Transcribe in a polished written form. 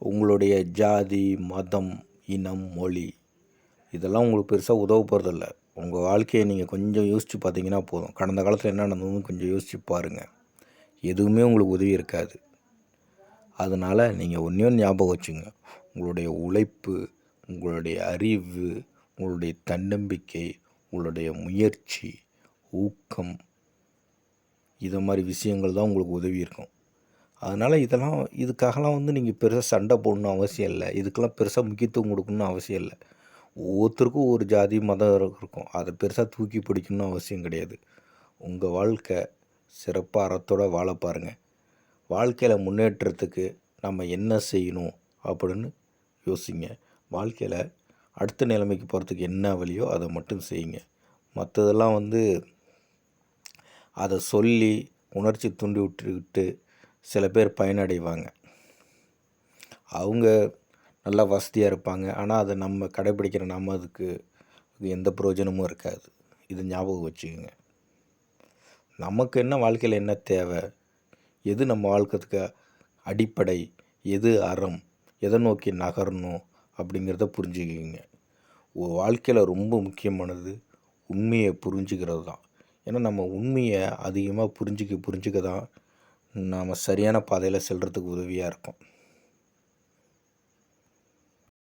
உங்களுடைய ஜாதி, மதம், இனம், மொழி இதெல்லாம் உங்களுக்கு பெருசாக உதவ போகிறதில்ல. உங்கள் வாழ்க்கையை நீங்கள் கொஞ்சம் யோசித்து பார்த்தீங்கன்னா போதும். கடந்த காலத்தில் என்ன நடந்ததுன்னு கொஞ்சம் யோசித்து பாருங்கள். எதுவுமே உங்களுக்கு உதவி இருக்காது. அதனால் நீங்கள் ஒன்றே ஒன்று ஞாபகம் வச்சுங்க. உங்களுடைய உழைப்பு, உங்களுடைய அறிவு, உங்களுடைய தன்னம்பிக்கை, உங்களுடைய முயற்சி, ஊக்கம் இதை மாதிரி விஷயங்கள் தான் உங்களுக்கு உதவி இருக்கும். அதனால் இதுக்காகலாம் நீங்கள் பெருசாக சண்டை போடணுன்னு அவசியம் இல்லை. இதுக்கெல்லாம் பெருசாக முக்கியத்துவம் கொடுக்கணுன்னு அவசியம் இல்லை. ஒவ்வொருத்தருக்கும் ஒரு ஜாதி மதம் இருக்கும். அதை பெருசாக தூக்கி பிடிக்கணும்னு அவசியம் கிடையாது. உங்கள் வாழ்க்கை சிறப்பாக அறத்தோடு வாழ பாருங்கள். வாழ்க்கையில் முன்னேற்றத்துக்கு நம்ம என்ன செய்யணும் அப்படின்னு யோசிங்க. வாழ்க்கையில் அடுத்த நிலைமைக்கு போகிறதுக்கு என்ன வழியோ அதை மட்டும் செய்யுங்க. மற்றதெல்லாம் அதை சொல்லி உணர்ச்சி தூண்டி விட்டுக்கிட்டு சில பேர் பயனடைவாங்க. அவங்க நல்லா வசதியாக இருப்பாங்க. ஆனால் அதை நம்ம கடைப்பிடிக்கிற அதுக்கு எந்த பிரயோஜனமும் இருக்காது. இது ஞாபகம் வச்சுக்கோங்க. நமக்கு என்ன வாழ்க்கையில் என்ன தேவை, எது நம்ம வாழ்க்கைக்கு அடிப்படை, எது அறம், எதை நோக்கி நகரணும் அப்படிங்கிறத புரிஞ்சுக்கிங்க. வாழ்க்கையில் ரொம்ப முக்கியமானது உண்மையை புரிஞ்சுக்கிறது தான். ஏன்னா நம்ம உண்மையை அதிகமாக புரிஞ்சிக்க தான் நாம் சரியான பாதையில் செல்கிறதுக்கு உதவியாக இருக்கும்.